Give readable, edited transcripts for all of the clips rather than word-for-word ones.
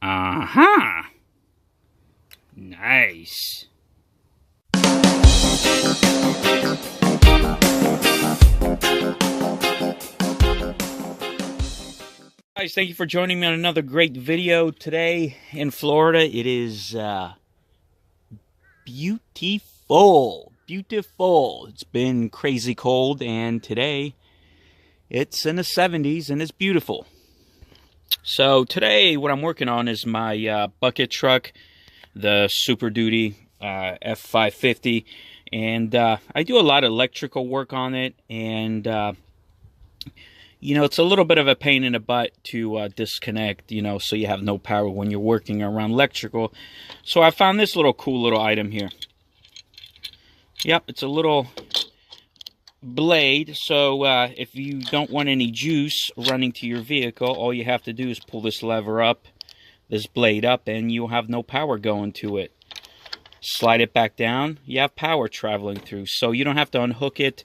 Uh-huh. Nice. Guys, thank you for joining me on another great video. Today in Florida, it is beautiful. It's been crazy cold, and today it's in the 70s and it's beautiful. So today what I'm working on is my bucket truck, the Super Duty F550, and I do a lot of electrical work on it, and you know, it's a little bit of a pain in the butt to disconnect, you know, so you have no power when you're working around electrical. So I found this cool little item here. Yep, it's a little blade. So if you don't want any juice running to your vehicle, all you have to do is pull this lever up, this blade up, and you'll have no power going to it. Slide it back down, you have power traveling through. So you don't have to unhook it.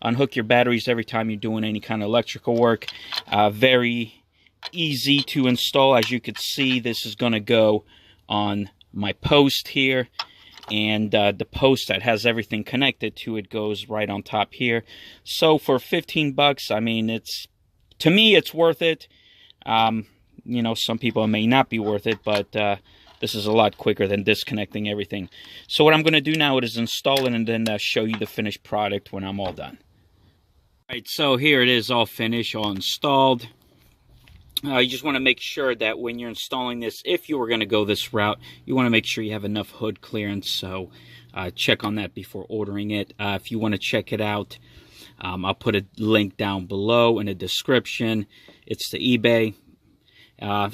Unhook your batteries every time you're doing any kind of electrical work. Very easy to install. As you can see, this is going to go on my post here. And the post that has everything connected to it goes right on top here. So for 15 bucks, I mean, to me, it's worth it. You know, some people it may not be worth it, but this is a lot quicker than disconnecting everything. So what I'm going to do now is install it and then show you the finished product when I'm all done. Alright, so here it is, all finished, all installed. You just want to make sure that when you're installing this, if you were going to go this route, you want to make sure you have enough hood clearance. So check on that before ordering it. If you want to check it out, I'll put a link down below in the description. It's the eBay.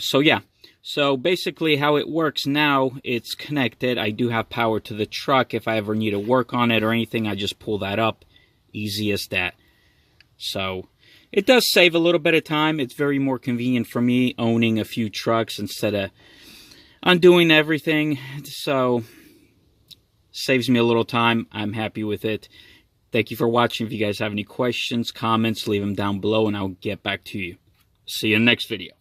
So yeah, so basically how it works now, it's connected. I do have power to the truck. If I ever need to work on it or anything, I just pull that up. Easy as that. So it does save a little bit of time. It's very more convenient for me owning a few trucks instead of undoing everything. So saves me a little time. I'm happy with it. Thank you for watching. If you guys have any questions, comments, leave them down below and I'll get back to you. See you in the next video.